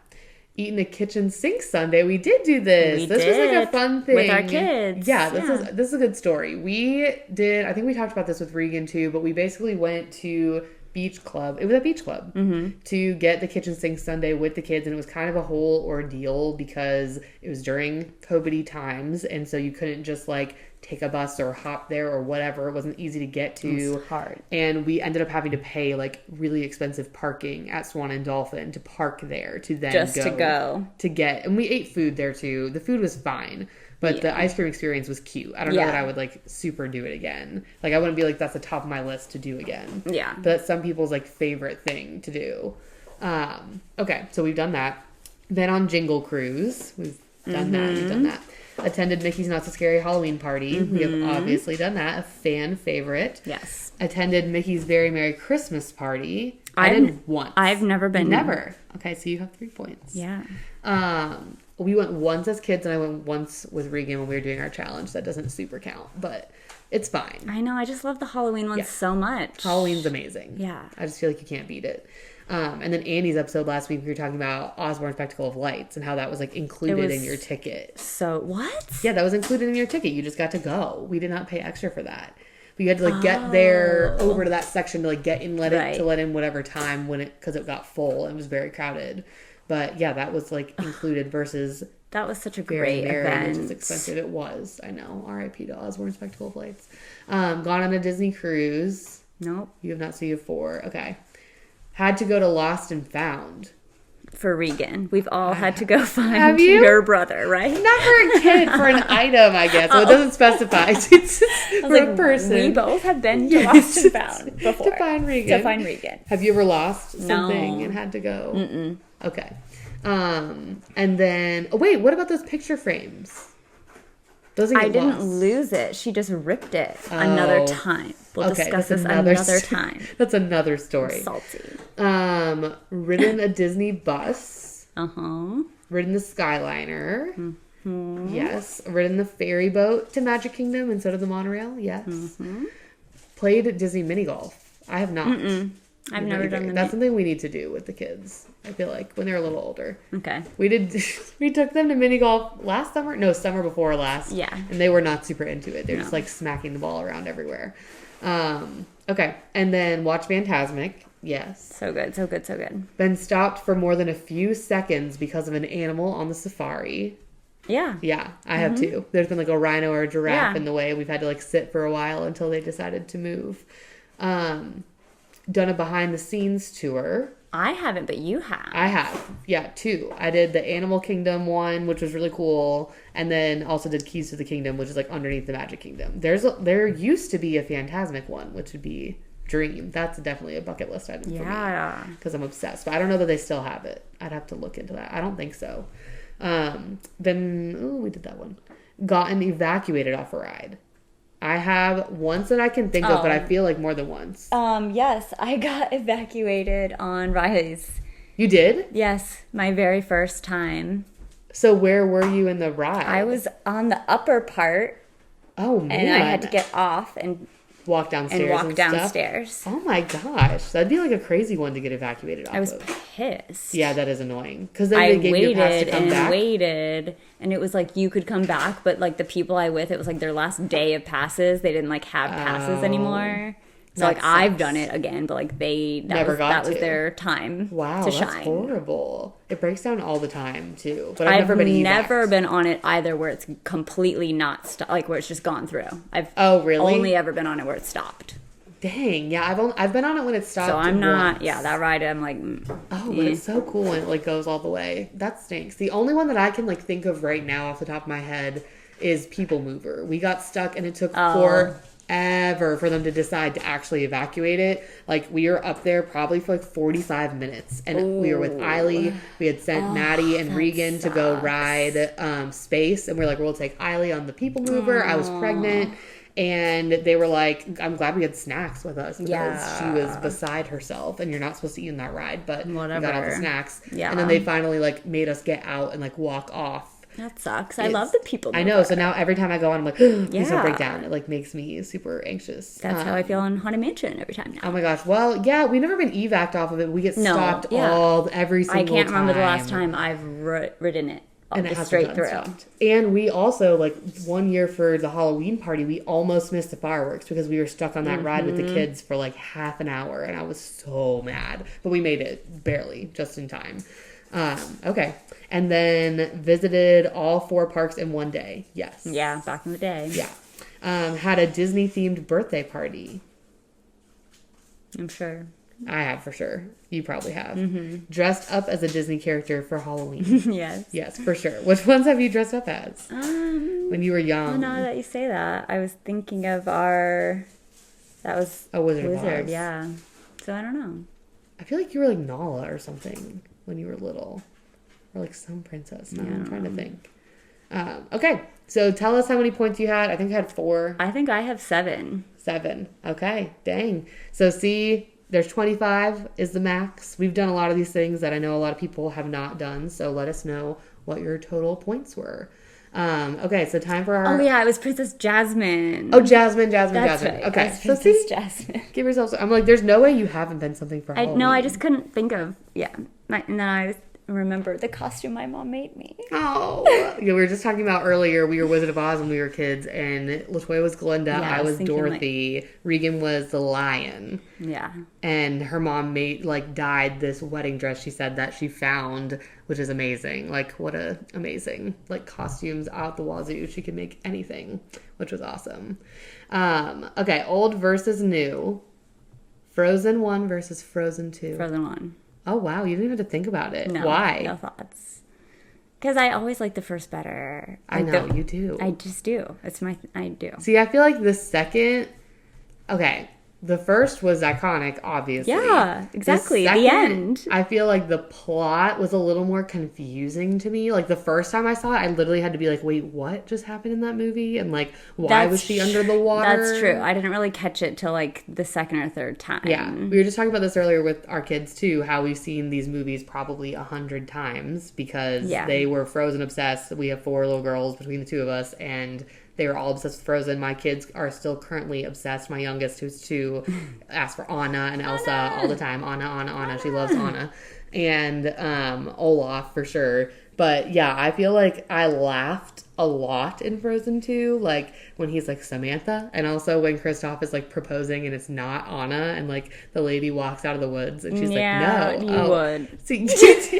Speaker 1: Eaten a kitchen sink sundae. We did do this. This was like a fun thing
Speaker 2: with our kids.
Speaker 1: Yeah, this is a good story. We did. I think we talked about this with Regan too. But we basically went to Beach Club. It was a beach club to get the kitchen sink sundae with the kids, and it was kind of a whole ordeal because it was during COVID-y times, and so you couldn't just like take a bus or hop there or whatever. It wasn't easy to get to.
Speaker 2: It was hard. And
Speaker 1: we ended up having to pay like really expensive parking at Swan and Dolphin to park there to then go to get. And we ate food there too. The food was fine, but the ice cream experience was cute. I don't know that I would like super do it again. Like I wouldn't be like that's the top of my list to do again.
Speaker 2: Yeah.
Speaker 1: But that's some people's like favorite thing to do. Okay, so we've done that. Then on Jingle Cruise, we've done that. We've done that. Attended Mickey's Not So Scary Halloween Party. We have obviously done that. A fan favorite.
Speaker 2: Yes.
Speaker 1: Attended Mickey's Very Merry Christmas Party. I did once.
Speaker 2: I've never been.
Speaker 1: Never. Okay, so you have 3 points.
Speaker 2: Yeah.
Speaker 1: We went once as kids, and I went once with Regan when we were doing our challenge. That doesn't super count, but it's fine.
Speaker 2: I know. I just love the Halloween ones so much.
Speaker 1: Halloween's amazing.
Speaker 2: Yeah.
Speaker 1: I just feel like you can't beat it. And then Andy's episode last week, we were talking about Osborne Spectacle of Lights and how that was like included in your ticket.
Speaker 2: So what?
Speaker 1: Yeah, that was included in your ticket. You just got to go. We did not pay extra for that. But you had to like get there over to that section to like get in, let in whatever time because it got full and it was very crowded. But yeah, that was like included versus
Speaker 2: that was such a great event.
Speaker 1: Which is expensive. It was. I know. R.I.P. to Osborne Spectacle of Lights. Gone on a Disney cruise.
Speaker 2: Nope.
Speaker 1: You have not seen it before. Okay. Had to go to Lost and Found.
Speaker 2: For Regan. We've all had to go find your brother, right?
Speaker 1: Not for a kid, for an item, I guess. Well, it doesn't specify. It's for a person.
Speaker 2: We both have been to Lost and Found before.
Speaker 1: To find Regan. Have you ever lost something and had to go?
Speaker 2: Mm-mm.
Speaker 1: Okay. And then... Oh, wait. What about those picture frames? Those
Speaker 2: I didn't lose it. She just ripped it another time. We'll discuss this another time.
Speaker 1: That's another story.
Speaker 2: Salty.
Speaker 1: Ridden a Disney bus.
Speaker 2: Uh-huh.
Speaker 1: Ridden the Skyliner.
Speaker 2: Mm-hmm.
Speaker 1: Yes. Ridden the ferry boat to Magic Kingdom instead of the monorail. Yes.
Speaker 2: Mm-hmm.
Speaker 1: Played Disney mini golf. I have not.
Speaker 2: I've never done
Speaker 1: That's something we need to do with the kids. I feel like when they're a little older.
Speaker 2: Okay.
Speaker 1: We took them to mini golf last summer. No, summer before last.
Speaker 2: Yeah.
Speaker 1: And they were not super into it. They're just like smacking the ball around everywhere. Okay. And then watch Fantasmic. Yes.
Speaker 2: So good. So good. So good.
Speaker 1: Been stopped for more than a few seconds because of an animal on the safari.
Speaker 2: Yeah.
Speaker 1: Yeah, I have too. There's been like a rhino or a giraffe in the way. We've had to like sit for a while until they decided to move. Done a behind the scenes tour.
Speaker 2: I haven't, but you have.
Speaker 1: I have. Yeah, 2. I did the Animal Kingdom one, which was really cool. And then also did Keys to the Kingdom, which is like underneath the Magic Kingdom. There used to be a Fantasmic one, which would be Dream. That's definitely a bucket list item for me.
Speaker 2: Yeah.
Speaker 1: Because I'm obsessed. But I don't know that they still have it. I'd have to look into that. I don't think so. Then, we did that one. Gotten evacuated off a ride. I have once that I can think of, but I feel like more than once.
Speaker 2: Yes, I got evacuated on Rise.
Speaker 1: You did?
Speaker 2: Yes, my very first time.
Speaker 1: So where were you in the ride?
Speaker 2: I was on the upper part.
Speaker 1: Oh, man.
Speaker 2: And I had to get off and
Speaker 1: walk downstairs.
Speaker 2: Stuff.
Speaker 1: Oh my gosh. That'd be like a crazy one to get evacuated off of.
Speaker 2: I was pissed.
Speaker 1: Yeah, that is annoying. Because then they gave you a pass to come back.
Speaker 2: I waited, and it was like you could come back, but like the people I with, it was like their last day of passes. They didn't like have passes anymore. So like sucks. I've done it again, but like that was their time to shine.
Speaker 1: That's horrible. It breaks down all the time too. But
Speaker 2: I've never been on it either where it's completely not like where it's just gone through. I've only ever been on it where it stopped.
Speaker 1: Dang, yeah, I've been on it when it stopped.
Speaker 2: So I'm not. Yeah, that ride I'm like.
Speaker 1: But it's so cool when it like goes all the way. That stinks. The only one that I can like think of right now off the top of my head is People Mover. We got stuck and it took forever for them to decide to actually evacuate it. Like we were up there probably for like 45 minutes and we were with Eiley. We had sent Maddie and Regan to go ride Space, and we're like, we'll take Eiley on the People Mover. I was pregnant, and they were like, I'm glad we had snacks with us because she was beside herself, and you're not supposed to eat in that ride, but
Speaker 2: whatever.
Speaker 1: We got all the snacks.
Speaker 2: Yeah.
Speaker 1: And then they finally like made us get out and like walk off.
Speaker 2: That sucks. I love the People Mover.
Speaker 1: I know. So now every time I go on, I'm like, please don't break down. It like makes me super anxious.
Speaker 2: That's how I feel on Haunted Mansion every time now.
Speaker 1: Oh my gosh. Well, yeah, we've never been evac'd off of it. We get stopped every single time.
Speaker 2: I can't remember the last time I've ridden it. And just straight through. Stopped.
Speaker 1: And we also, like, one year for the Halloween party, we almost missed the fireworks because we were stuck on that ride with the kids for like half an hour, and I was so mad. But we made it barely, just in time. Okay. And then visited all 4 parks in one day. Yes.
Speaker 2: Yeah, back in the day.
Speaker 1: Yeah. Had a Disney-themed birthday party.
Speaker 2: I'm sure.
Speaker 1: I have for sure. You probably have. Mm-hmm. Dressed up as a Disney character for Halloween.
Speaker 2: Yes.
Speaker 1: Yes, for sure. Which ones have you dressed up as? When you were young.
Speaker 2: Well, now that you say that, I was thinking of that was
Speaker 1: a Wizard of Oz.
Speaker 2: Yeah. So I don't know.
Speaker 1: I feel like you were like Nala or something when you were little. Or like some princess. Now I'm trying to think. Okay. So tell us how many points you had. I think I had 4.
Speaker 2: I think I have 7.
Speaker 1: 7. Okay. Dang. So see, there's 25 is the max. We've done a lot of these things that I know a lot of people have not done. So let us know what your total points were. Okay, so time for our...
Speaker 2: Oh, yeah, it was Princess Jasmine.
Speaker 1: Oh, Jasmine.
Speaker 2: That's
Speaker 1: Jasmine.
Speaker 2: right.
Speaker 1: Okay,
Speaker 2: That's
Speaker 1: so
Speaker 2: Princess Jasmine.
Speaker 1: give yourself... I'm like, there's no way you haven't been something for Halloween.
Speaker 2: No, I just couldn't think of... Yeah. And then I remember the costume my mom made me.
Speaker 1: Oh. Yeah, we were just talking about earlier, we were Wizard of Oz when we were kids, and Latoya was Glinda,
Speaker 2: Yeah,
Speaker 1: I was
Speaker 2: thinking,
Speaker 1: Dorothy, Regan was the lion.
Speaker 2: Yeah.
Speaker 1: And her mom dyed this wedding dress, she said, that she found, which is amazing. Like, what a amazing, costumes out the wazoo. She could make anything, which was awesome. Okay, old versus new. Frozen 1 versus Frozen 2.
Speaker 2: Frozen 1.
Speaker 1: Oh, wow. You didn't even have to think about it.
Speaker 2: No,
Speaker 1: Why?
Speaker 2: no thoughts. Because I always like the first better.
Speaker 1: I know, you do.
Speaker 2: I just do. I do.
Speaker 1: See, I feel like the second... Okay, the first was iconic, obviously.
Speaker 2: Yeah, exactly.
Speaker 1: The
Speaker 2: The end.
Speaker 1: I feel like the plot was a little more confusing to me. Like, the first time I saw it, I literally had to be like, wait, what just happened in that movie? And, why was she under the water?
Speaker 2: That's true. I didn't really catch it till, the second or third time.
Speaker 1: Yeah. We were just talking about this earlier with our kids, too, how we've seen these movies probably 100 times because they were Frozen obsessed. We have 4 little girls between the two of us, and... They were all obsessed with Frozen. My kids are still currently obsessed. My youngest, who's 2, asks for Anna and Elsa all the time. Anna. She loves Anna. And Olaf, for sure. But, yeah, I feel like I laughed a lot in Frozen 2. When he's Samantha. And also when Kristoff is, proposing and it's not Anna. And, the lady walks out of the woods. And she's no.
Speaker 2: You would.
Speaker 1: See,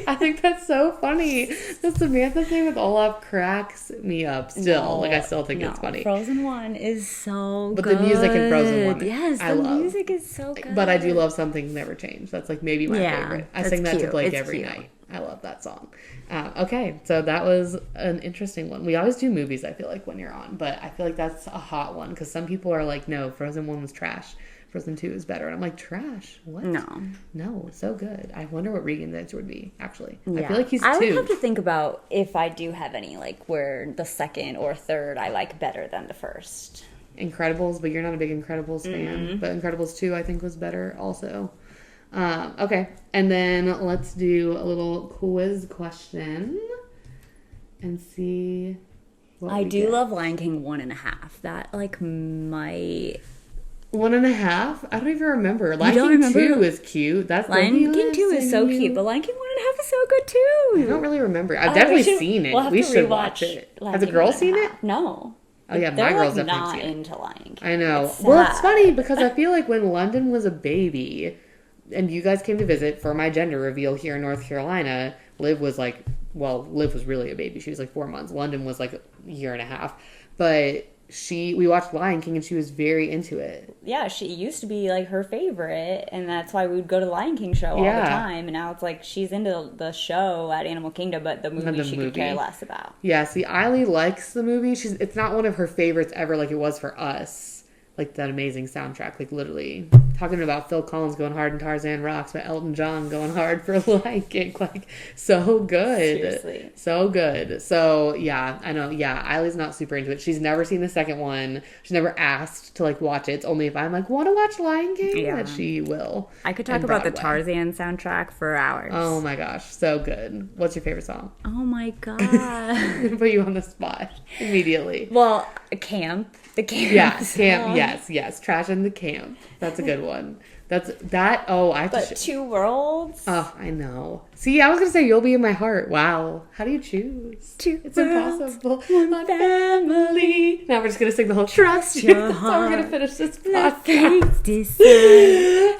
Speaker 1: I think that's so funny. The Samantha thing with Olaf cracks me up still. I still think it's funny.
Speaker 2: Frozen 1 is so good.
Speaker 1: But the music in Frozen 1,
Speaker 2: yes,
Speaker 1: I love.
Speaker 2: The music is so good.
Speaker 1: But I do love Something Never Changed. That's maybe my favorite. I sing that to Blake every night. I love that song. Okay, so that was an interesting one. We always do movies, I feel like, when you're on. But I feel like that's a hot one. Because some people are like, no, Frozen 1 was trash. Frozen 2 is better. And I'm like, trash? What? No, so good. I wonder what Regan's answer would be, actually. Yeah. I feel like he's 2.
Speaker 2: I would have to think about if I do have any, where the second or third I like better than the first.
Speaker 1: Incredibles, but you're not a big Incredibles fan. But Incredibles 2, I think, was better also. Okay, and then let's do a little quiz question and see what
Speaker 2: I do
Speaker 1: get.
Speaker 2: love Lion King 1.5. That, might...
Speaker 1: 1.5? I don't even remember. Lion King 2 is cute. That's
Speaker 2: Lion King 2 is so cute, but Lion King 1.5 is so good, too.
Speaker 1: I don't really remember. I've definitely seen it. We should watch it. Has a girl seen it?
Speaker 2: No.
Speaker 1: Oh, yeah, my girl's definitely
Speaker 2: not
Speaker 1: seen it.
Speaker 2: into Lion King.
Speaker 1: I know. Well, it's funny because I feel like when London was a baby... And you guys came to visit for my gender reveal here in North Carolina. Liv was Liv was really a baby. She was 4 months. London was a year and a half. But we watched Lion King and she was very into it.
Speaker 2: Yeah, she used to be her favorite. And that's why we would go to the Lion King show all the time. And now it's she's into the show at Animal Kingdom, but the movie she could care less about.
Speaker 1: Yeah, see, Eiley likes the movie. It's not one of her favorites ever like it was for us. That amazing soundtrack, literally talking about Phil Collins going hard in Tarzan Rocks, but Elton John going hard for Lion King, so good.
Speaker 2: Seriously.
Speaker 1: So good. So, yeah, I know, Eiley's not super into it. She's never seen the second one. She's never asked to, watch it. It's only if I'm want to watch Lion King that she will.
Speaker 2: I could talk about the Tarzan soundtrack for hours.
Speaker 1: Oh, my gosh, so good. What's your favorite song?
Speaker 2: Oh, my God.
Speaker 1: I'm going to put you on the spot immediately.
Speaker 2: Well, Camp. The camp.
Speaker 1: Yeah, camp. Yes. Trash in the camp. That's a good one. Oh, I have
Speaker 2: but
Speaker 1: to.
Speaker 2: 2 worlds.
Speaker 1: Oh, I know. See, I was gonna say You'll Be in My Heart. Wow, how do you choose?
Speaker 2: 2
Speaker 1: It's
Speaker 2: worlds,
Speaker 1: impossible.
Speaker 2: One family.
Speaker 1: Now we're just gonna sing the whole trust.
Speaker 2: Your
Speaker 1: That's how we're gonna finish this podcast.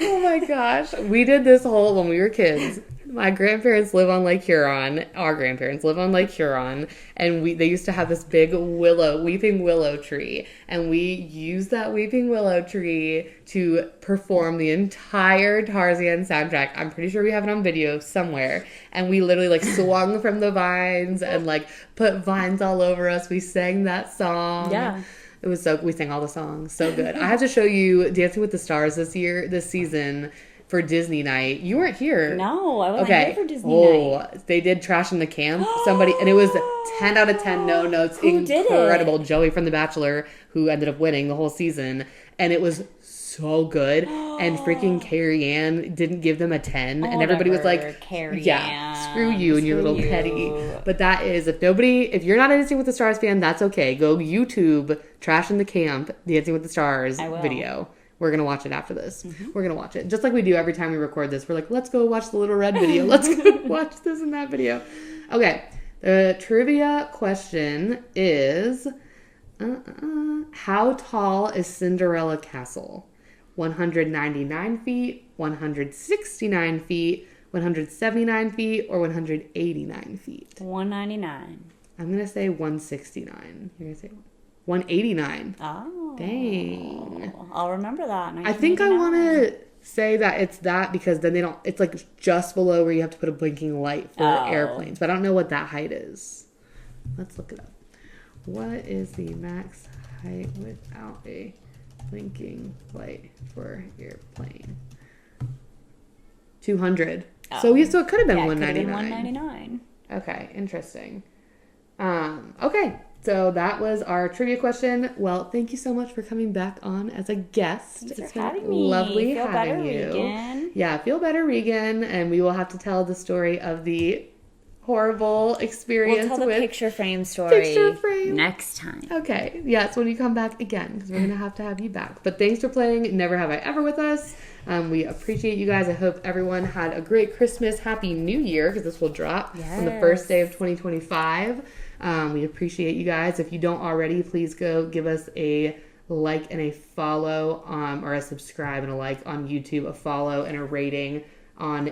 Speaker 1: Oh my gosh, we did this whole when we were kids. My grandparents live on Lake Huron. Our grandparents live on Lake Huron. And they used to have this big weeping willow tree. And we used that weeping willow tree to perform the entire Tarzan soundtrack. I'm pretty sure we have it on video somewhere. And we literally swung from the vines and put vines all over us. We sang that song.
Speaker 2: Yeah.
Speaker 1: It was we sang all the songs. So good. I have to show you Dancing with the Stars this season. For Disney night. You weren't here.
Speaker 2: No, I wasn't here for Disney night.
Speaker 1: They did Trash in the Camp. And it was 10 out of 10 no notes.
Speaker 2: Who
Speaker 1: Incredible.
Speaker 2: did it?
Speaker 1: Joey from The Bachelor, who ended up winning the whole season. And it was so good. And freaking Carrie Ann didn't give them a 10. And everybody was like,
Speaker 2: Carrie
Speaker 1: yeah,
Speaker 2: Ann,
Speaker 1: screw you and your little petty. But that is, if you're not a Dancing with the Stars fan, that's okay. Go YouTube Trash in the Camp Dancing with the Stars video. We're going to watch it after this. Mm-hmm. We're going to watch it. Just like we do every time we record this. We're like, let's go watch the Little Red video. Let's go watch this and that video. Okay. The trivia question is, how tall is Cinderella Castle? 199 feet, 169 feet, 179 feet, or 189 feet?
Speaker 2: 199.
Speaker 1: I'm going to say 169. You're going to say 189.
Speaker 2: Oh.
Speaker 1: Dang.
Speaker 2: I'll remember that.
Speaker 1: I think I want to say that it's that because then it's like just below where you have to put a blinking light for airplanes. But I don't know what that height is. Let's look it up. What is the max height without a blinking light for airplane? 200. Oh. So it could have been 199.
Speaker 2: 199.
Speaker 1: Okay, interesting. Okay, so that was our trivia question. Well, thank you so much for coming back on as a guest.
Speaker 2: Thanks for having me.
Speaker 1: Lovely
Speaker 2: feel
Speaker 1: having
Speaker 2: better,
Speaker 1: you.
Speaker 2: Regan.
Speaker 1: Yeah, feel better, Regan. And we will have to tell the story of the horrible experience.
Speaker 2: We'll tell the picture frame story next time.
Speaker 1: Okay, yes, when you come back again, because we're going to have you back. But thanks for playing Never Have I Ever with us. We appreciate you guys. I hope everyone had a great Christmas. Happy New Year, because this will drop on the first day of 2025. We appreciate you guys. If you don't already, please go give us a like and a follow, or a subscribe and a like on YouTube, a follow and a rating on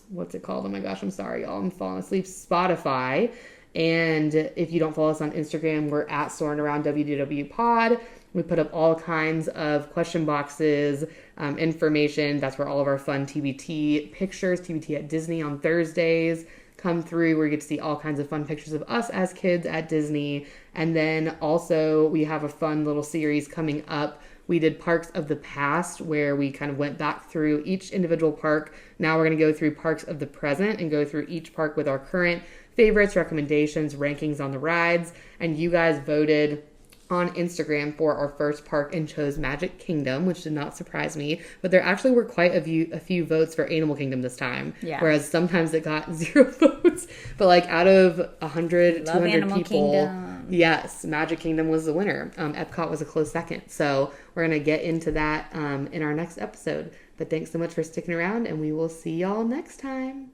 Speaker 1: what's it called? Oh my gosh, I'm sorry, y'all. I'm falling asleep. Spotify. And if you don't follow us on Instagram, we're at Soarin Around WDW Pod. We put up all kinds of question boxes, information. That's where all of our fun TBT pictures, TBT at Disney on Thursdays, come through, where you get to see all kinds of fun pictures of us as kids at Disney. And then also we have a fun little series coming up. We did Parks of the Past, where we kind of went back through each individual park. Now we're going to go through Parks of the Present and go through each park with our current favorites, recommendations, rankings on the rides. And you guys voted on Instagram for our first park and chose Magic Kingdom, which did not surprise me. But there actually were quite a few votes for Animal Kingdom this time. Yeah. Whereas sometimes it got 0 votes. But like out of 100, 200 Animal people, Kingdom. Yes, Magic Kingdom was the winner. Epcot was a close second. So we're going to get into that in our next episode. But thanks so much for sticking around, and we will see y'all next time.